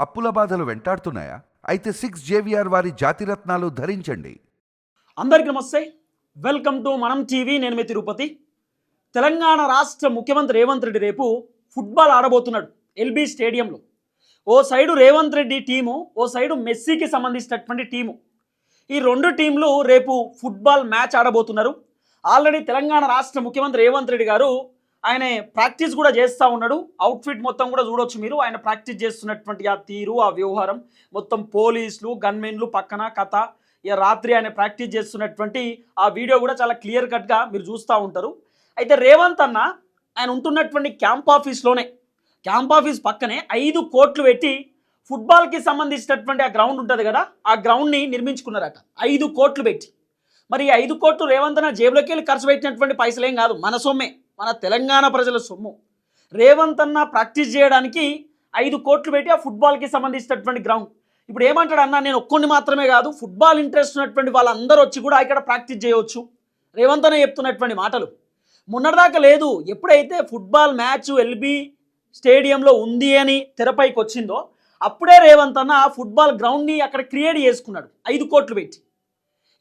అప్పుల బాధలు వెంటాడుతున్నాయా? అయితే 6 జేవిఆర్ వారి జాతిరత్నాలు ధరించండి. అందరికీ నమస్తే. వెల్కమ్ టు మనం టీవీ. నేను మీ తిరుపతి. తెలంగాణ రాష్ట్ర ముఖ్యమంత్రి రేవంత్ రెడ్డి రేపు ఫుట్బాల్ ఆడబోతున్నాడు ఎల్బీ స్టేడియంలో. ఓ సైడు రేవంత్ రెడ్డి టీము, ఓ సైడు మెస్సీకి సంబంధించినటువంటి టీము. ఈ రెండు టీంలు రేపు ఫుట్బాల్ మ్యాచ్ ఆడబోతున్నారు. ఆల్రెడీ తెలంగాణ రాష్ట్ర ముఖ్యమంత్రి రేవంత్ రెడ్డి గారు ఆయన ప్రాక్టీస్ కూడా చేస్తూ ఉన్నాడు. అవుట్ఫిట్ మొత్తం కూడా చూడొచ్చు మీరు. ఆయన ప్రాక్టీస్ చేస్తున్నటువంటి ఆ తీరు, ఆ వ్యవహారం మొత్తం, పోలీసులు గన్మెన్లు పక్కన కథ, ఇక రాత్రి ఆయన ప్రాక్టీస్ చేస్తున్నటువంటి ఆ వీడియో కూడా చాలా క్లియర్ కట్గా మీరు చూస్తూ ఉంటారు. అయితే రేవంత్ అన్న ఆయన ఉంటున్నటువంటి క్యాంప్ ఆఫీస్ పక్కనే 5 కోట్లు పెట్టి ఫుట్బాల్కి సంబంధించినటువంటి ఆ గ్రౌండ్ ఉంటుంది కదా, ఆ గ్రౌండ్ని నిర్మించుకున్నారట 5 కోట్లు పెట్టి. మరి 5 కోట్లు రేవంత్ అన్న జేబులోకి వెళ్ళి ఖర్చు పెట్టినటువంటి పైసలు ఏం కాదు, మన సొమ్మే, మన తెలంగాణ ప్రజల సొమ్ము. రేవంత్ అన్న ప్రాక్టీస్ చేయడానికి 5 కోట్లు పెట్టి ఆ ఫుట్బాల్కి సంబంధించినటువంటి గ్రౌండ్. ఇప్పుడు ఏమంటాడు అన్న, నేను ఒక్కొన్ని మాత్రమే కాదు, ఫుట్బాల్ ఇంట్రెస్ట్ ఉన్నటువంటి వాళ్ళందరూ వచ్చి కూడా ఇక్కడ ప్రాక్టీస్ చేయవచ్చు. రేవంత్ అన్న చెప్తున్నటువంటి మాటలు మొన్నటిదాకా లేదు. ఎప్పుడైతే ఫుట్బాల్ మ్యాచ్ ఎల్బీ స్టేడియంలో ఉంది అని తెరపైకి వచ్చిందో అప్పుడే రేవంత్ అన్న ఫుట్బాల్ గ్రౌండ్ని అక్కడ క్రియేట్ చేసుకున్నాడు 5 కోట్లు పెట్టి.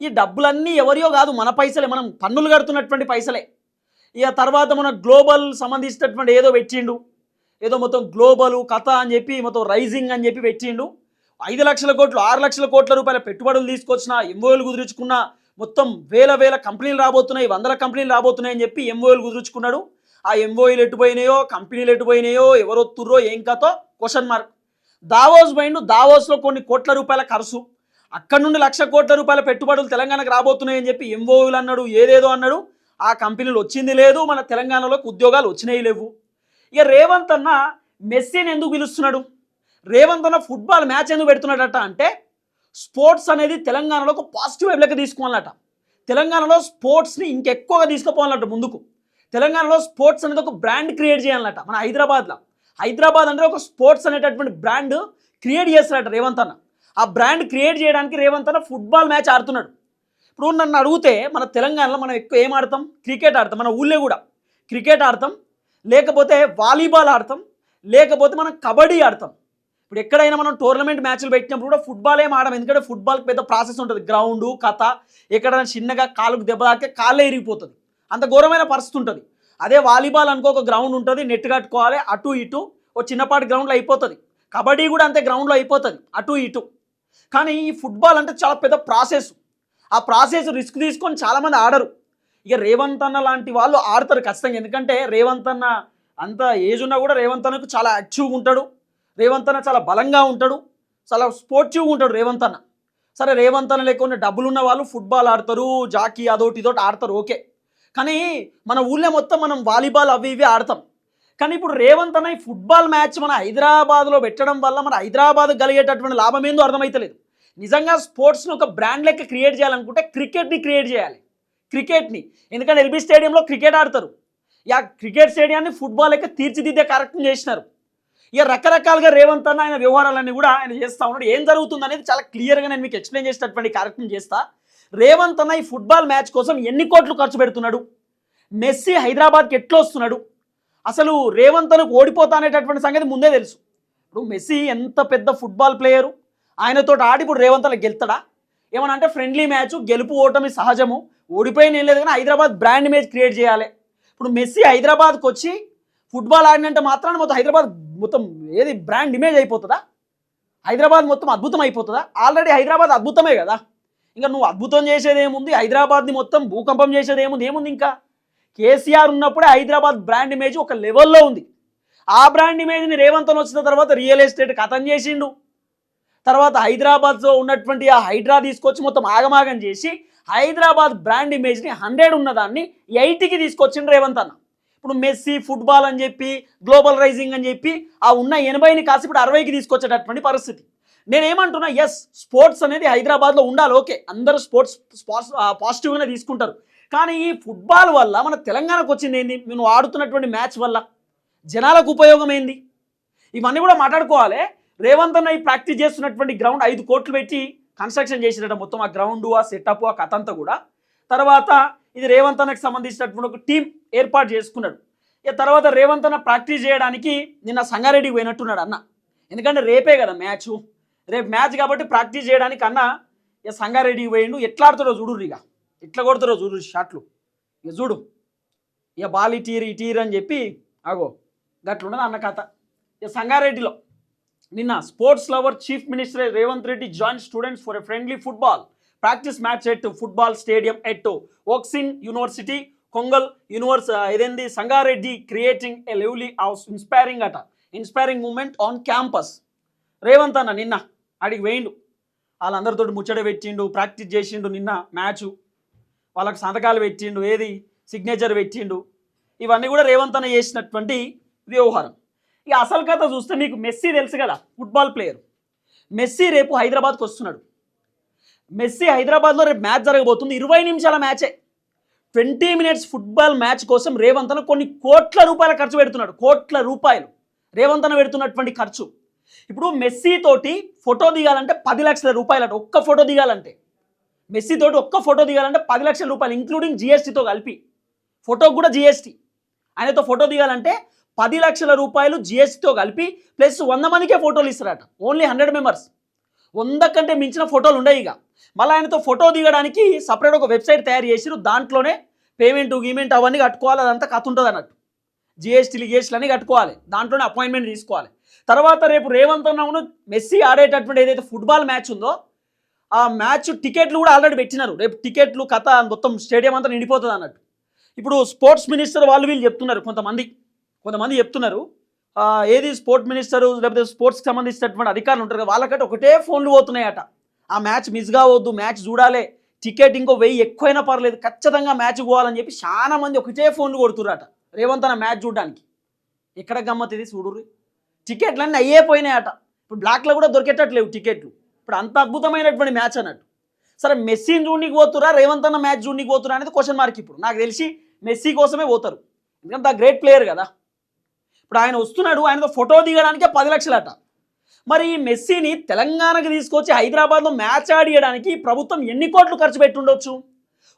ఈ డబ్బులన్నీ ఎవరియో కాదు, మన పైసలే, మనం పన్నులు కడుతున్నటువంటి పైసలే. ఇక తర్వాత మన గ్లోబల్ సంబంధించినటువంటి ఏదో పెట్టిండు, ఏదో మొత్తం గ్లోబల్ కథ అని చెప్పి మొత్తం రైజింగ్ అని చెప్పి పెట్టిండు. 5 లక్షల కోట్లు 6 లక్షల కోట్ల రూపాయల పెట్టుబడులు తీసుకొచ్చిన, ఎంఓఎలు కుదుర్చుకున్న, మొత్తం వేల కంపెనీలు రాబోతున్నాయి, 100 కంపెనీలు రాబోతున్నాయి అని చెప్పి ఎంఓఎలు కుదుర్చుకున్నాడు. ఆ ఎంఓఎలు ఎటుపోయినాయో, కంపెనీలు ఎటుపోయినాయో, ఎవరొత్తుర్రో ఏం కథో క్వశ్చన్ మార్క్. దావోస్ పోయిండు, దావోస్లో కొన్ని కోట్ల రూపాయల ఖర్చు, అక్కడ నుండి 1,00,000 కోట్ల రూపాయల పెట్టుబడులు తెలంగాణకు రాబోతున్నాయని చెప్పి ఎంఓఎలు అన్నాడు, ఏదేదో అన్నాడు. ఆ కంపెనీలు వచ్చింది లేదు, మన తెలంగాణలోకి ఉద్యోగాలు వచ్చినాయి లేవు. ఇక రేవంత్ అన్న మెస్సీని ఎందుకు పిలుస్తున్నాడు, రేవంత్ అన్న ఫుట్బాల్ మ్యాచ్ ఎందుకు పెడుతున్నాడట అంటే, స్పోర్ట్స్ అనేది తెలంగాణలో ఒక పాజిటివ్ వైపులోకి తీసుకోవాలట. తెలంగాణలో స్పోర్ట్స్ని ఇంకెక్కువగా తీసుకుపోవాలట ముందుకు. తెలంగాణలో స్పోర్ట్స్ అనేది ఒక బ్రాండ్ క్రియేట్ చేయాలన్నట. మన హైదరాబాద్ అంటే ఒక స్పోర్ట్స్ అనేటటువంటి బ్రాండ్ క్రియేట్ చేస్తారట రేవంత్ అన్న. ఆ బ్రాండ్ క్రియేట్ చేయడానికి రేవంత్ అన్న ఫుట్బాల్ మ్యాచ్ ఆడుతున్నాడు. ఇప్పుడు నన్ను అడిగితే మన తెలంగాణలో మనం ఎక్కువ ఏం ఆడతాం, క్రికెట్ ఆడతాం. మన ఊళ్ళో కూడా క్రికెట్ ఆడతాం, లేకపోతే వాలీబాల్ ఆడతాం, లేకపోతే మనం కబడ్డీ ఆడతాం. ఇప్పుడు ఎక్కడైనా మనం టోర్నమెంట్ మ్యాచ్లు పెట్టినప్పుడు కూడా ఫుట్బాల్ ఏం ఆడడం, ఎందుకంటే ఫుట్బాల్కి పెద్ద ప్రాసెస్ ఉంటుంది, గ్రౌండు కథ, ఎక్కడైనా చిన్నగా కాలుకు దెబ్బ తాకితే కాళ్ళే ఇరిగిపోతుంది, అంత ఘోరమైన పరిస్థితి ఉంటుంది. అదే వాలీబాల్ అనుకో, ఒక గ్రౌండ్ ఉంటుంది, నెట్ కట్టుకోవాలి, అటు ఇటు ఓ చిన్నపాటి గ్రౌండ్లో అయిపోతుంది. కబడ్డీ కూడా అంతే, గ్రౌండ్లో అయిపోతుంది అటు ఇటు. కానీ ఈ ఫుట్బాల్ అంటే చాలా పెద్ద ప్రాసెస్. ఆ ప్రాసెస్ రిస్క్ తీసుకొని చాలామంది ఆడరు. ఇక రేవంత్ అన్న లాంటి వాళ్ళు ఆడతారు ఖచ్చితంగా, ఎందుకంటే రేవంత్ అన్న అంత ఏజ్ ఉన్నా కూడా రేవంత్ అన్నకు చాలా యాక్టివ్గా ఉంటాడు, రేవంత్ అన్న చాలా బలంగా ఉంటాడు, చాలా స్పోర్టివ్గా ఉంటాడు రేవంత్ అన్న. సరే, రేవంత్ అన్న లేకుండా డబ్బులున్న వాళ్ళు ఫుట్బాల్ ఆడతారు, జాకీ అదొకటి ఇదొకటి ఆడతారు, ఓకే. కానీ మన ఊళ్ళో మొత్తం మనం వాలీబాల్ అవి ఇవి ఆడతాం. కానీ ఇప్పుడు రేవంత్ అన్న ఈ ఫుట్బాల్ మ్యాచ్ మన హైదరాబాద్లో పెట్టడం వల్ల మన హైదరాబాద్ కలిగేటటువంటి లాభం ఏందో అర్థమవుతలేదు. నిజంగా స్పోర్ట్స్ని ఒక బ్రాండ్ లెక్క క్రియేట్ చేయాలనుకుంటే క్రికెట్ని క్రియేట్ చేయాలి, క్రికెట్ని. ఎందుకంటే ఎల్బీ స్టేడియంలో క్రికెట్ ఆడతారు, ఇక క్రికెట్ స్టేడియాన్ని ఫుట్బాల్ లెక్క తీర్చిదిద్దే కార్యక్రమం చేసినారు. ఇక రకరకాలుగా రేవంత్ అన్న ఆయన వ్యవహారాలన్నీ కూడా ఆయన చేస్తూ ఉన్నాడు. ఏం జరుగుతుంది అనేది చాలా క్లియర్గా నేను మీకు ఎక్స్ప్లెయిన్ చేసేటటువంటి కార్యక్రమం చేస్తా. రేవంత్ అన్న ఈ ఫుట్బాల్ మ్యాచ్ కోసం ఎన్ని కోట్లు ఖర్చు పెడుతున్నాడు, మెస్సీ హైదరాబాద్కి ఎట్లా వస్తున్నాడు, అసలు రేవంత్ అన్నకు ఓడిపోతా అనేటటువంటి సంగతి ముందే తెలుసు. ఇప్పుడు మెస్సీ ఎంత పెద్ద ఫుట్బాల్ ప్లేయరు, ఆయనతో ఆడి ఇప్పుడు రేవంత్ అన్న గెలుతాడా? ఏమన్నా అంటే ఫ్రెండ్లీ మ్యాచ్, గెలుపు ఓటమి సహజము, ఓడిపోయిన ఏం లేదు, కానీ హైదరాబాద్ బ్రాండ్ ఇమేజ్ క్రియేట్ చేయాలి. ఇప్పుడు మెస్సీ హైదరాబాద్కి వచ్చి ఫుట్బాల్ ఆడినంటే మాత్రాన మొత్తం హైదరాబాద్ మొత్తం ఏది బ్రాండ్ ఇమేజ్ అయిపోతుందా, హైదరాబాద్ మొత్తం అద్భుతం అయిపోతుందా? ఆల్రెడీ హైదరాబాద్ అద్భుతమే కదా, ఇంకా నువ్వు అద్భుతం చేసేది ఏముంది, హైదరాబాద్ని మొత్తం భూకంపం చేసేది ఏముంది ఇంకా. కేసీఆర్ ఉన్నప్పుడే హైదరాబాద్ బ్రాండ్ ఇమేజ్ ఒక లెవెల్లో ఉంది. ఆ బ్రాండ్ ఇమేజ్ని రేవంత్ అన్న వచ్చిన తర్వాత రియల్ ఎస్టేట్ కథం చేసిండు. తర్వాత హైదరాబాద్లో ఉన్నటువంటి ఆ హైడ్రా తీసుకొచ్చి మొత్తం ఆగమాగం చేసి హైదరాబాద్ బ్రాండ్ ఇమేజ్ని 100 ఉన్నదాన్ని 80కి తీసుకొచ్చిండు రేవంత్ అన్న. ఇప్పుడు మెస్సీ ఫుట్బాల్ అని చెప్పి, గ్లోబల్ రైజింగ్ అని చెప్పి ఆ ఉన్న 80ని కాసి ఇప్పుడు 60కి తీసుకొచ్చేటటువంటి పరిస్థితి. నేనేమంటున్నా, ఎస్, స్పోర్ట్స్ అనేది హైదరాబాద్లో ఉండాలి, ఓకే, అందరూ స్పోర్ట్స్ పాజిటివ్గానే తీసుకుంటారు. కానీ ఈ ఫుట్బాల్ వల్ల మన తెలంగాణకు వచ్చింది ఏంది, మేము ఆడుతున్నటువంటి మ్యాచ్ వల్ల జనాలకు ఉపయోగం ఏంది, ఇవన్నీ కూడా మాట్లాడుకోవాలి. రేవంత్ అన్న ఈ ప్రాక్టీస్ చేస్తున్నటువంటి గ్రౌండ్ 5 కోట్లు పెట్టి కన్స్ట్రక్షన్ చేసినట్టు, మొత్తం ఆ గ్రౌండ్, ఆ సెటప్, ఆ కథ అంతా కూడా. తర్వాత ఇది రేవంత్ అన్నకు సంబంధించినటువంటి ఒక టీం ఏర్పాటు చేసుకున్నాడు. ఇక తర్వాత రేవంత్ అన్న ప్రాక్టీస్ చేయడానికి నిన్న సంగారెడ్డికి పోయినట్టున్నాడు అన్న. ఎందుకంటే రేపే కదా మ్యాచ్, రేపు మ్యాచ్ కాబట్టి ప్రాక్టీస్ చేయడానికి అన్న ఇక సంగారెడ్డికి పోయిండు. ఎట్లా ఆడుతారో చూడు, ఇక ఎట్లా కొడతారో చూడు షాట్లు. ఇక చూడు, ఇక బాల్ ఇటీరు అని చెప్పి అగో గట్లున్నది అన్న కథ. ఇక సంగారెడ్డిలో నిన్న sports lover chief minister Revanth Reddy join students for a friendly football practice match at football stadium at Woxsen university కొంగల్ ఇదేంది Sangareddy creating a lively house inspiring moment on campus. Revanth అన్న నిన్న అడిగి వేయిండు, వాళ్ళందరితో ముచ్చట పెట్టిండు, ప్రాక్టీస్ చేసిండు, నిన్న మ్యాచ్ వాళ్ళకి సంతకాలు పెట్టిండు, ఏది సిగ్నేచర్ పెట్టిండు. ఇవన్నీ కూడా రేవంత్ అన్న చేసినటువంటి వ్యవహారం. ఇక అసలు కథ చూస్తే మీకు మెస్సీ తెలుసు కదా, ఫుట్బాల్ ప్లేయర్. మెస్సీ రేపు హైదరాబాద్కి వస్తున్నాడు. మెస్సీ హైదరాబాద్లో రేపు మ్యాచ్ జరగబోతుంది. 20 నిమిషాల మ్యాచే. 20 మినిట్స్ ఫుట్బాల్ మ్యాచ్ కోసం రేవంత్ అన్న కొన్ని కోట్ల రూపాయల ఖర్చు పెడుతున్నాడు. కోట్ల రూపాయలు రేవంత్ అన్న పెడుతున్నటువంటి ఖర్చు. ఇప్పుడు మెస్సీ తోటి ఫోటో దిగాలంటే 10 లక్షల రూపాయలు అంట. ఒక్క ఫోటో దిగాలంటే మెస్సీ తోటి ఒక్క ఫోటో దిగాలంటే 10 లక్షల రూపాయలు, ఇంక్లూడింగ్ జిఎస్టీతో కలిపి. ఫోటోకి కూడా జిఎస్టీ. ఆయనతో ఫోటో దిగాలంటే 10 లక్షల రూపాయలు జిఎస్టీతో కలిపి, ప్లస్ 100 మందికే ఫోటోలు ఇస్తారట. Only 100 members. 100 కంటే మించిన ఫోటోలు ఉండవు. ఇక మళ్ళీ ఆయనతో ఫోటో దిగడానికి సపరేట్ ఒక వెబ్సైట్ తయారు చేసిరు. దాంట్లోనే గీమెంట్ అవన్నీ కట్టుకోవాలి. అదంతా కథ ఉంటుంది అన్నట్టు. జిఎస్టీలు అన్నీ కట్టుకోవాలి. దాంట్లోనే అపాయింట్మెంట్ తీసుకోవాలి. తర్వాత రేపు రేవంత్ అన్న మెస్సీ ఆడేటటువంటి ఏదైతే ఫుట్బాల్ మ్యాచ్ ఉందో ఆ మ్యాచ్ టికెట్లు కూడా ఆల్రెడీ పెట్టినారు. రేపు టికెట్లు కథ మొత్తం స్టేడియం అంతా నిండిపోతుంది అన్నట్టు. ఇప్పుడు స్పోర్ట్స్ మినిస్టర్ వీళ్ళు చెప్తున్నారు, కొంతమంది చెప్తున్నారు, ఏది స్పోర్ట్స్ మినిస్టరు లేకపోతే స్పోర్ట్స్కి సంబంధించినటువంటి అధికారులు ఉంటారు కదా, వాళ్ళకంటే ఒకటే ఫోన్లు పోతున్నాయట. ఆ మ్యాచ్ మిస్ కావద్దు, మ్యాచ్ చూడాలి, టికెట్ ఇంకో 1000 ఎక్కువైనా పర్లేదు, ఖచ్చితంగా మ్యాచ్ పోవాలని చెప్పి చాలా మంది ఒకటే ఫోన్లు కొడుతుర్రట రేవంత్ అన్న మ్యాచ్ చూడడానికి. ఎక్కడ గమ్మత్ ఇది చూడుర్రి. టికెట్లు అన్నీ అయ్యే పోయినాయట. ఇప్పుడు బ్లాక్లో కూడా దొరికేటట్లేవు టికెట్లు. ఇప్పుడు అంత అద్భుతమైనటువంటి మ్యాచ్ అన్నట్టు. సరే మెస్సీని చూడనికి పోతురా, రేవంత్ అన్న మ్యాచ్ చూడనికి పోతురా అనేది క్వశ్చన్ మార్క్. ఇప్పుడు నాకు తెలిసి మెస్సీ కోసమే పోతారు, ఎందుకంటే ఆ గ్రేట్ ప్లేయర్ కదా. ఇప్పుడు ఆయన వస్తున్నాడు, ఆయనతో ఫోటో దిగడానికే 10 లక్షలట. మరి ఈ మెస్సీని తెలంగాణకు తీసుకొచ్చి హైదరాబాద్లో మ్యాచ్ ఆడియడానికి ప్రభుత్వం ఎన్ని కోట్లు ఖర్చు పెట్టుండొచ్చు?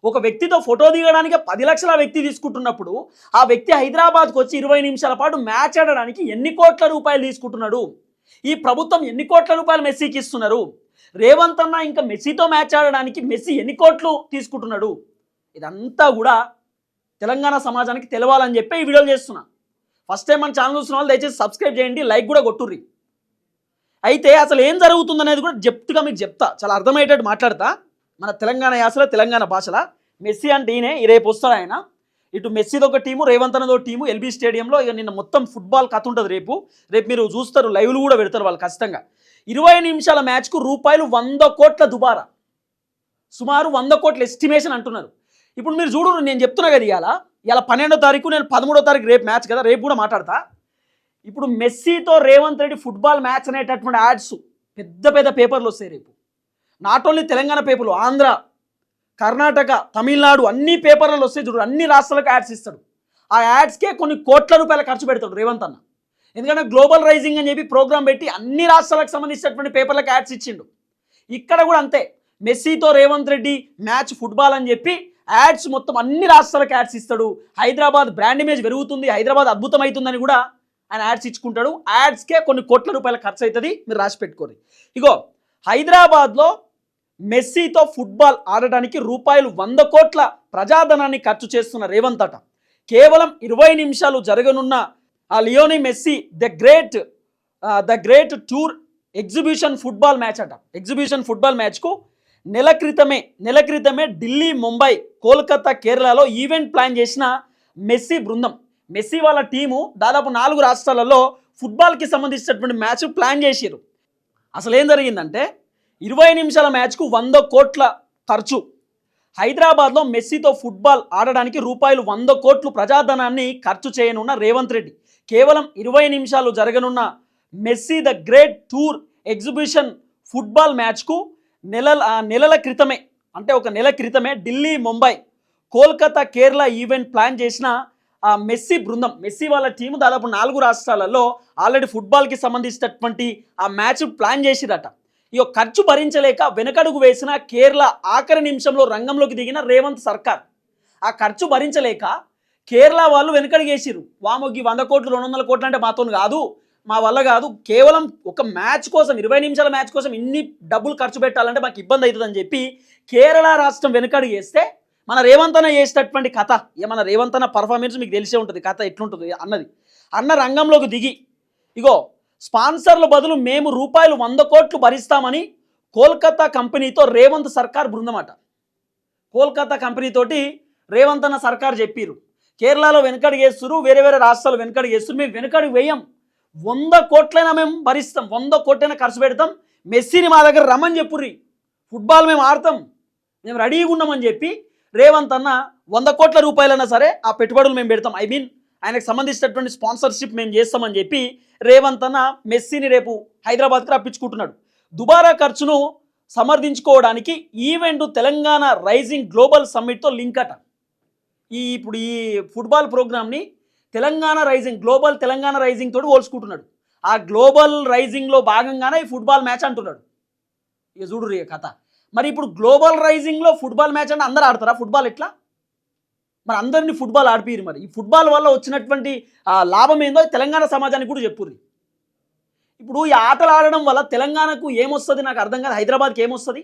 ఒక వ్యక్తితో ఫోటో దిగడానికి 10 లక్షల వ్యక్తి తీసుకుంటున్నప్పుడు ఆ వ్యక్తి హైదరాబాద్కు వచ్చి 20 నిమిషాల పాటు మ్యాచ్ ఆడడానికి ఎన్ని కోట్ల రూపాయలు తీసుకుంటున్నాడు? ఈ ప్రభుత్వం ఎన్ని కోట్ల రూపాయలు మెస్సీకి ఇస్తున్నారు? రేవంత్ అన్న ఇంకా మెస్సీతో మ్యాచ్ ఆడడానికి మెస్సీ ఎన్ని కోట్లు తీసుకుంటున్నాడు? ఇదంతా కూడా తెలంగాణ సమాజానికి తెలవాలని చెప్పి ఈ వీడియోలు చేస్తున్నా. ఫస్ట్ టైం మన ఛానల్ చూస్తున్న వాళ్ళు దయచేసి సబ్స్క్రైబ్ చేయండి, లైక్ కూడా కొట్టుర్రి. అయితే అసలు ఏం జరుగుతుందనేది కూడా డెప్త్గా మీకు చెప్తా, చాలా అర్థమయ్యేటట్టు మాట్లాడతా. మన తెలంగాణ యాసలో తెలంగాణ భాషలో మెస్సీ అంటే ఈయనే, రేపు వస్తాడు ఆయన. ఇటు మెస్సీది ఒక టీము, రేవంత్ అన్నదో టీము ఎల్బీ స్టేడియంలో. ఇక నిన్న మొత్తం ఫుట్బాల్ కథ ఉంటుంది. రేపు మీరు చూస్తారు, లైవ్లు కూడా పెడతారు వాళ్ళు ఖచ్చితంగా. 20 నిమిషాల మ్యాచ్కు రూపాయలు 100 కోట్ల దుబారా, సుమారు 100 కోట్ల ఎస్టిమేషన్ అంటున్నారు. ఇప్పుడు మీరు చూడు, నేను చెప్తున్నా కదా, ఇలా 12వ తారీఖు, నేను 13వ తారీఖు రేపు మ్యాచ్ కదా, రేపు కూడా మాట్లాడతా. ఇప్పుడు మెస్సీతో రేవంత్ రెడ్డి ఫుట్బాల్ మ్యాచ్ అనేటటువంటి యాడ్స్ పెద్ద పెద్ద పేపర్లు వస్తాయి రేపు. నాట్ ఓన్లీ తెలంగాణ పేపర్లు, ఆంధ్ర, కర్ణాటక, తమిళనాడు అన్ని పేపర్లలో వస్తాయి చూడు. అన్ని రాష్ట్రాలకు యాడ్స్ ఇస్తాడు. ఆ యాడ్స్కే కొన్ని కోట్ల రూపాయల ఖర్చు పెడతాడు రేవంత్ అన్న. ఎందుకంటే గ్లోబల్ రైజింగ్ అని చెప్పి ప్రోగ్రామ్ పెట్టి అన్ని రాష్ట్రాలకు సంబంధించినటువంటి పేపర్లకు యాడ్స్ ఇచ్చిండు. ఇక్కడ కూడా అంతే, మెస్సీతో రేవంత్ రెడ్డి మ్యాచ్ ఫుట్బాల్ అని చెప్పి యాడ్స్ మొత్తం అన్ని రాష్ట్రాలకు యాడ్స్ ఇస్తాడు. హైదరాబాద్ బ్రాండ్ ఇమేజ్ పెరుగుతుంది, హైదరాబాద్ అద్భుతమవుతుందని కూడా ఆయన యాడ్స్ ఇచ్చుకుంటాడు. యాడ్స్కే కొన్ని కోట్ల రూపాయల ఖర్చు అవుతుంది, మీరు రాసి పెట్టుకోండి. ఇగో హైదరాబాద్లో మెస్సీతో ఫుట్బాల్ ఆడడానికి రూపాయలు 100 కోట్ల ప్రజాధనాన్ని ఖర్చు చేస్తున్న రేవంత్ అట. కేవలం 20 నిమిషాలు జరగనున్న ఆ Lionel Messi the great tour exhibition football match అట. ఎగ్జిబిషన్ ఫుట్బాల్ మ్యాచ్కు నెల క్రితమే ఢిల్లీ, ముంబై, కోల్కతా, కేరళలో ఈవెంట్ ప్లాన్ చేసిన మెస్సీ బృందం, మెస్సీ వాళ్ళ టీము దాదాపు 4 రాష్ట్రాలలో ఫుట్బాల్కి సంబంధించినటువంటి మ్యాచ్ ప్లాన్ చేసారు. అసలు ఏం జరిగిందంటే 20 నిమిషాల మ్యాచ్కు 100 కోట్ల ఖర్చు. హైదరాబాద్లో మెస్సీతో ఫుట్బాల్ ఆడడానికి రూపాయలు 100 కోట్లు ప్రజాధనాన్ని ఖర్చు చేయనున్న రేవంత్ రెడ్డి కేవలం 20 నిమిషాలు జరగనున్న Messi the great tour exhibition football మ్యాచ్కు నెలల క్రితమే, అంటే ఒక నెల క్రితమే ఢిల్లీ, ముంబై, కోల్కతా, కేరళ ఈవెంట్ ప్లాన్ చేసిన ఆ మెస్సీ బృందం, మెస్సీ వాళ్ళ టీము దాదాపు 4 రాష్ట్రాలలో ఆల్రెడీ ఫుట్బాల్కి సంబంధించినటువంటి ఆ మ్యాచ్ ప్లాన్ చేసిరట. ఈ ఖర్చు భరించలేక వెనకడుగు వేసిన కేరళ ఆఖరి నిమిషంలో రంగంలోకి దిగిన రేవంత్ సర్కార్. ఆ ఖర్చు భరించలేక కేరళ వాళ్ళు వెనకడుగేసిరు. వామోగి 100 కోట్లు 200 కోట్లు అంటే మాతో కాదు, మా వల్ల కాదు, కేవలం ఒక మ్యాచ్ కోసం 20 నిమిషాల మ్యాచ్ కోసం ఇన్ని డబ్బులు ఖర్చు పెట్టాలంటే మాకు ఇబ్బంది అవుతుందని చెప్పి కేరళ రాష్ట్రం వెనుకడుగు వేస్తే మన రేవంత్ అన్న చేసేటటువంటి కథ, మన రేవంత్ అన్న పర్ఫార్మెన్స్ మీకు తెలిసే ఉంటుంది, కథ ఎట్లుంటుంది అన్నది. అన్న రంగంలోకి దిగి ఇగో స్పాన్సర్ల బదులు మేము రూపాయలు 100 కోట్లు భరిస్తామని కోల్కతా కంపెనీతో రేవంత్ సర్కార్ బృందమాట. కోల్కతా కంపెనీతోటి రేవంత్ అన్న సర్కార్ చెప్పిర్రు కేరళలో వెనుకడుగు వేస్తున్నారు, వేరే వేరే రాష్ట్రాలు వెనుకడుగు వేస్తున్నారు, మేము వెనుకడుగు వేయం, 100 కోట్లైనా మేము భరిస్తాం, 100 కోట్లైనా ఖర్చు పెడతాం, మెస్సీని మా దగ్గర రమ్మని చెప్పుర్రి, ఫుట్బాల్ మేము ఆడతాం, మేము రెడీగా ఉన్నామని చెప్పి రేవంత్ అన్న 100 కోట్ల రూపాయలైనా సరే ఆ పెట్టుబడులు మేము పెడతాం, ఆయనకు సంబంధించినటువంటి స్పాన్సర్షిప్ మేము చేస్తామని చెప్పి రేవంత్ అన్న మెస్సీని రేపు హైదరాబాద్కి రప్పించుకుంటున్నాడు. దుబారా ఖర్చును సమర్థించుకోవడానికి ఈవెంట్ తెలంగాణ రైజింగ్ గ్లోబల్ సమ్మిట్తో లింక్ అట. ఇప్పుడు ఈ ఫుట్బాల్ ప్రోగ్రామ్ని Telangana rising, global Telangana rising తోటి పోల్చుకుంటున్నాడు. ఆ గ్లోబల్ రైజింగ్లో భాగంగానే ఈ ఫుట్బాల్ మ్యాచ్ అంటున్నాడు. ఇక చూడు రే కథ. మరి ఇప్పుడు గ్లోబల్ రైజింగ్లో ఫుట్బాల్ మ్యాచ్ అంటే అందరూ ఆడతారా ఫుట్బాల్? ఎట్లా మరి అందరినీ ఫుట్బాల్ ఆడిపిరు? మరి ఈ ఫుట్బాల్ వల్ల వచ్చినటువంటి లాభం ఏందో తెలంగాణ సమాజానికి కూడా చెప్పుర్రి. ఇప్పుడు ఈ ఆటలు ఆడడం వల్ల తెలంగాణకు ఏమొస్తుంది నాకు అర్థం కాదు, హైదరాబాద్కి ఏమొస్తుంది?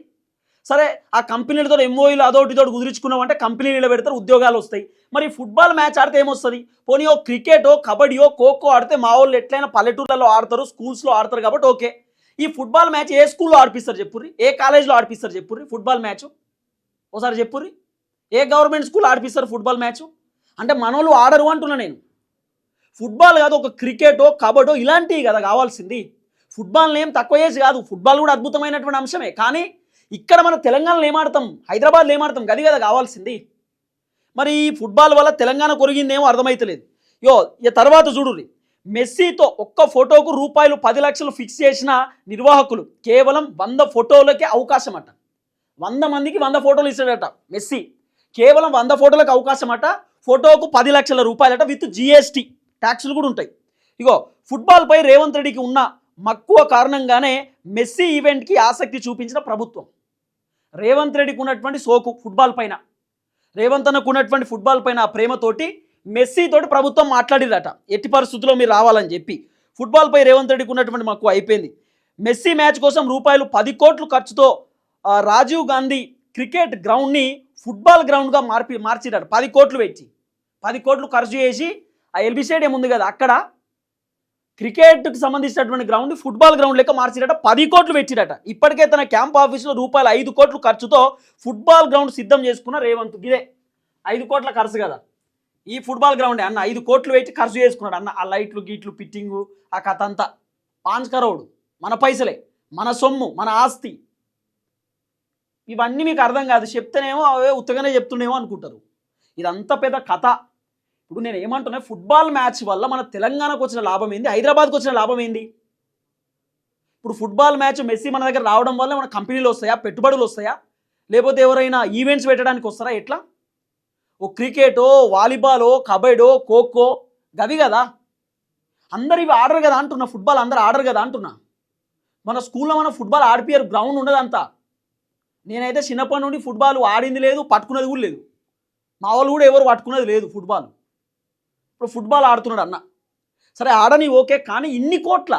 సరే ఆ కంపెనీలతో ఎంఓఈలు అదోటి తోటి కుదుర్చుకున్నామంటే కంపెనీలు పెడతారు, ఉద్యోగాలు వస్తాయి. మరి ఫుట్బాల్ మ్యాచ్ ఆడితే ఏమొస్తుంది? పోనీ ఓ క్రికెటో కబడ్డీయో ఖోఖో ఆడితే మా వాళ్ళు ఎట్లయినా పల్లెటూళ్ళలో ఆడతారు, స్కూల్స్లో ఆడతారు కాబట్టి ఓకే. ఈ ఫుట్బాల్ మ్యాచ్ ఏ స్కూల్లో ఆడిపిస్తారు చెప్పుర్రి, ఏ కాలేజ్లో ఆడిపిస్తారు చెప్పుర్రి ఫుట్బాల్ మ్యాచ్? ఒకసారి చెప్పుర్రి, ఏ గవర్నమెంట్ స్కూల్ ఆడిపిస్తారు ఫుట్బాల్ మ్యాచ్? అంటే మనోళ్ళు ఆడరు అంటున్నా నేను. ఫుట్బాల్ కాదు, ఒక క్రికెటో కబడ్డో ఇలాంటివి కదా కావాల్సింది. ఫుట్బాల్ని ఏం తక్కువ చేసి కాదు, ఫుట్బాల్ కూడా అద్భుతమైనటువంటి అంశమే. కానీ ఇక్కడ మన తెలంగాణలో ఏమాడతాం, హైదరాబాద్లో ఏమాడతాం, గది కదా కావాల్సింది. మరి ఈ ఫుట్బాల్ వల్ల తెలంగాణ కొరిగిందేమో అర్థమైతలేదు. ఇక తర్వాత చూడుర్రి, మెస్సీతో ఒక్క ఫోటోకు రూపాయలు 10 లక్షలు ఫిక్స్ చేసిన నిర్వాహకులు కేవలం 100 ఫోటోలకే అవకాశం అట. 100 మందికి 100 ఫోటోలు ఇస్తాడట మెస్సీ, కేవలం 100 ఫోటోలకు అవకాశం అట. ఫోటోకు 10 లక్షల రూపాయలట, విత్ జిఎస్టీ ట్యాక్సులు కూడా ఉంటాయి. ఫుట్బాల్పై రేవంత్ రెడ్డికి ఉన్న మక్కువ కారణంగానే మెస్సీ ఈవెంట్కి ఆసక్తి చూపించిన ప్రభుత్వం. రేవంత్ రెడ్డికి ఉన్నటువంటి సోకు ఫుట్బాల్ పైన, రేవంత్ అన్నకు ఉన్నటువంటి ఫుట్బాల్ పైన ఆ ప్రేమతోటి మెస్సీ తోటి ప్రభుత్వం మాట్లాడిరట, ఎట్టి పరిస్థితుల్లో మీరు రావాలని చెప్పి. ఫుట్బాల్పై రేవంత్ రెడ్డికి ఉన్నటువంటి మక్కువ అయిపోయింది. మెస్సీ మ్యాచ్ కోసం రూపాయలు 10 కోట్ల ఖర్చుతో రాజీవ్ గాంధీ క్రికెట్ గ్రౌండ్ని ఫుట్బాల్ గ్రౌండ్గా మార్చిరట. 10 కోట్లు పెట్టి 10 కోట్లు ఖర్చు చేసి ఆ ఎల్బీ స్టేడియం ఉంది కదా అక్కడ క్రికెట్కి సంబంధించినటువంటి గ్రౌండ్ ఫుట్బాల్ గ్రౌండ్ లెక్క మార్చిరట. 10 కోట్లు పెట్టిరట. ఇప్పటికే తన క్యాంప్ ఆఫీసులో రూపాయలు 5 కోట్లు ఖర్చుతో ఫుట్బాల్ గ్రౌండ్ సిద్ధం చేసుకున్న రేవంత్. ఇదే 5 కోట్ల ఖర్చు కదా ఈ ఫుట్బాల్ గ్రౌండ్ అన్న, 5 కోట్లు పెట్టి ఖర్చు చేసుకున్నాడు అన్న. ఆ లైట్లు గీట్లు ఫిట్టింగు ఆ కథ అంతా 5 కరోడు మన పైసలే, మన సొమ్ము, మన ఆస్తి. ఇవన్నీ మీకు అర్థం కాదు, చెప్తేనేమో అవే ఉత్తగానే చెప్తుండేమో అనుకుంటారు. ఇదంతా పెద్ద కథ. ఇప్పుడు నేను ఏమంటున్నా, ఫుట్బాల్ మ్యాచ్ వల్ల మన తెలంగాణకు వచ్చిన లాభం ఏంది, హైదరాబాద్కి వచ్చిన లాభం ఏంది? ఇప్పుడు ఫుట్బాల్ మ్యాచ్ మెస్సీ మన దగ్గర రావడం వల్ల మన కంపెనీలు వస్తాయా, పెట్టుబడులు వస్తాయా, లేకపోతే ఎవరైనా ఈవెంట్స్ పెట్టడానికి వస్తారా? ఎట్లా? ఓ క్రికెటో వాలీబాలో కబడ్డో ఖోఖో గవి కదా, అందరు ఇవి ఆడరు కదా అంటున్నా. ఫుట్బాల్ అందరు ఆడరు కదా అంటున్నా. మన స్కూల్లో మన ఫుట్బాల్ ఆడిపియరు, గ్రౌండ్ ఉండదు అంతా. నేనైతే చిన్నప్పటి నుండి ఫుట్బాల్ ఆడింది లేదు, పట్టుకున్నది కూడా లేదు. మా వాళ్ళు కూడా ఎవరు పట్టుకున్నది లేదు ఫుట్బాల్. ఇప్పుడు ఫుట్బాల్ ఆడుతున్నాడు అన్న, సరే ఆడని ఓకే, కానీ ఇన్ని కోట్ల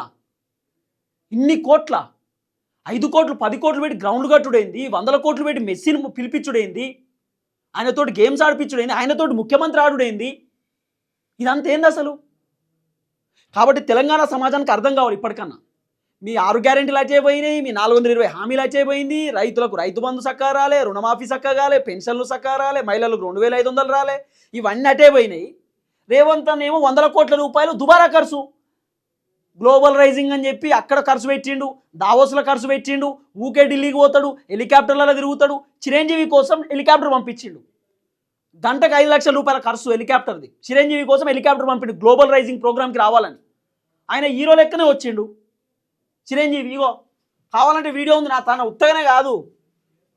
5 కోట్లు 10 కోట్లు పెట్టి గ్రౌండ్ కట్టుడైంది, 100 కోట్లు పెట్టి మెస్సీని పిలిపించుడైంది, ఆయనతోటి గేమ్స్ ఆడిపించుడైంది, ఆయనతోటి ముఖ్యమంత్రి ఆడుడైంది. ఇదంతా ఏంది అసలు? కాబట్టి తెలంగాణ సమాజానికి అర్థం కావాలి ఇప్పటికన్నా. మీ 6 గ్యారెంటీలు అయిపోయినాయి, మీ 420 హామీలు అయిపోయింది, రైతులకు రైతు బంధు సక్కా రాలే, రుణమాఫీ సక్కా రాలే, పెన్షన్లు సక్కా రాలే, మహిళలకు 2500 రాలే, ఇవన్నీ అటే పోయినాయి. రేవంత్ ఏమో 100 కోట్ల రూపాయలు దుబారా ఖర్చు, గ్లోబల్ రైజింగ్ అని చెప్పి అక్కడ ఖర్చు పెట్టిండు, దావోస్లో ఖర్చు పెట్టిండు, ఊకే ఢిల్లీకి పోతాడు, హెలికాప్టర్లలో తిరుగుతాడు. చిరంజీవి కోసం హెలికాప్టర్ పంపించిండు, గంటకు 5 లక్షల రూపాయల ఖర్చు హెలికాప్టర్ది. చిరంజీవి కోసం హెలికాప్టర్ పంపిండు గ్లోబల్ రైజింగ్ ప్రోగ్రామ్కి రావాలని. ఆయన హీరో లెక్కనే వచ్చిండు చిరంజీవి. కావాలంటే వీడియో ఉంది నా తన, ఉత్తగానే కాదు,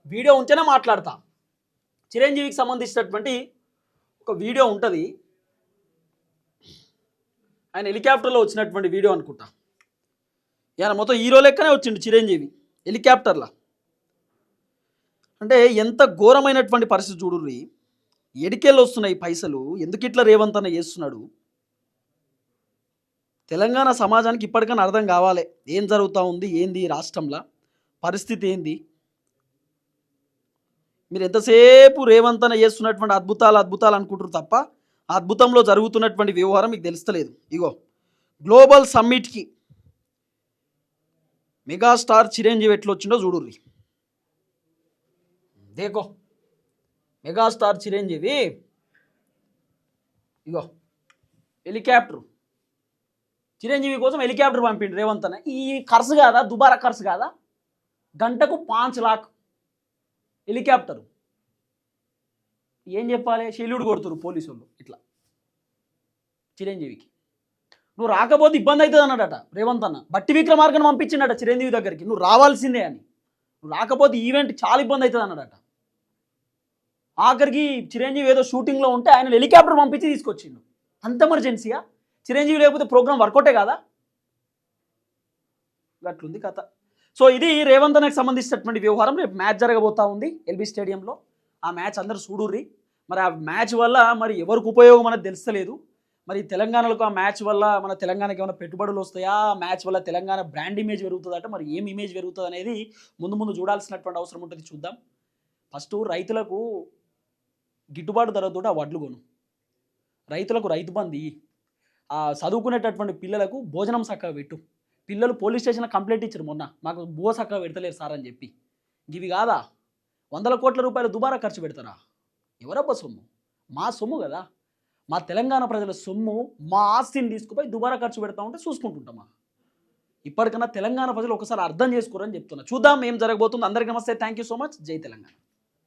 వీడియో ఉంటేనే మాట్లాడతా. చిరంజీవికి సంబంధించినటువంటి ఒక వీడియో ఉంటుంది, ఆయన హెలికాప్టర్లో వచ్చినటువంటి వీడియో అనుకుంటా. ఆయన మొత్తం హీరో లెక్కనే వచ్చిండు చిరంజీవి హెలికాప్టర్లో. అంటే ఎంత ఘోరమైనటువంటి పరిస్థితి చూడుర్రి. ఎడికెళ్ళి వస్తున్నాయి పైసలు, ఎందుకు ఇట్లా రేవంత్ అన్న చేస్తున్నాడు? తెలంగాణ సమాజానికి ఇప్పటికైనా అర్థం కావాలి ఏం జరుగుతూ ఉంది, ఏంది ఈ రాష్ట్రంలో పరిస్థితి ఏంది. మీరు ఎంతసేపు రేవంత్ అన్న చేస్తున్నటువంటి అద్భుతాలు అద్భుతాలు అనుకుంటారు తప్ప ఆ అద్భుతంలో జరుగుతున్నటువంటి వ్యవహారం మీకు తెలుస్తలేదు. ఇగో గ్లోబల్ సమ్మిట్కి మెగాస్టార్ చిరంజీవి ఎట్లా వచ్చిండో చూడుర్రి. దేకో మెగాస్టార్ చిరంజీవి ఇగో హెలికాప్టర్, చిరంజీవి కోసం హెలికాప్టర్ పంపిండు రేవంత్ అన్న. ఈ ఖర్చు కాదా, దుబారా ఖర్చు కాదా? గంటకు 5 लाख హెలికాప్టరు. ఏం చెప్పాలి, షెల్యూడ్ కొడుతురు పోలీసు వాళ్ళు ఇట్లా చిరంజీవికి. నువ్వు రాకపోతే ఇబ్బంది అవుతుంది అన్నాడట రేవంత్ అన్న. బట్టి విక్రమార్కను పంపించిండట చిరంజీవి దగ్గరికి, నువ్వు రావాల్సిందే అని. నువ్వు రాకపోతే ఈవెంట్ చాలా ఇబ్బంది అవుతుంది అన్నాడట. ఆఖరికి చిరంజీవి ఏదో షూటింగ్లో ఉంటే ఆయన హెలికాప్టర్ పంపించి తీసుకొచ్చిండు. అంత ఎమర్జెన్సీగా చిరంజీవి లేకపోతే ప్రోగ్రామ్ వర్కౌటే కాదా? అట్లుంది కథ. సో ఇది రేవంత్ అన్నకు సంబంధించినటువంటి వ్యవహారం. రేపు మ్యాచ్ జరగబోతా ఉంది ఎల్బీ స్టేడియంలో. ఆ మ్యాచ్ అందరూ చూడుర్రి. మరి ఆ మ్యాచ్ వల్ల మరి ఎవరికి ఉపయోగం అనేది తెలుస్తలేదు. మరి తెలంగాణలో ఆ మ్యాచ్ వల్ల మన తెలంగాణకి ఏమైనా పెట్టుబడులు వస్తాయా, మ్యాచ్ వల్ల తెలంగాణ బ్రాండ్ ఇమేజ్ పెరుగుతుందట. మరి ఏం ఇమేజ్ పెరుగుతుంది అనేది ముందు ముందు చూడాల్సినటువంటి అవసరం ఉంటుంది, చూద్దాం. ఫస్ట్ రైతులకు గిట్టుబాటు ధరతో ఆ వడ్లు కొను, రైతులకు రైతు బంధు, ఆ చదువుకునేటటువంటి పిల్లలకు భోజనం చక్కగా పెట్టు. పిల్లలు పోలీస్ స్టేషన్లో కంప్లైంట్ ఇచ్చారు మొన్న, మాకు బో చక్కగా పెడతలేరు సార్ అని చెప్పి. ఇవి కాదా 100 కోట్ల రూపాయలు దుబారా ఖర్చు పెడతారా? ఎవరబ్బా సొమ్ము? మా సొమ్ము కదా, మా తెలంగాణ ప్రజల సొమ్ము, మా ఆస్తిని తీసుకుపోయి దుబారా ఖర్చు పెడతా ఉంటే చూసుకుంటుంటామా? ఇప్పటికన్నా తెలంగాణ ప్రజలు ఒకసారి అర్థం చేసుకోరని చెప్తున్నా. చూద్దాం ఏం జరగబోతుంది. అందరికీ నమస్తే, థ్యాంక్ యూ సో మచ్. జై తెలంగాణ.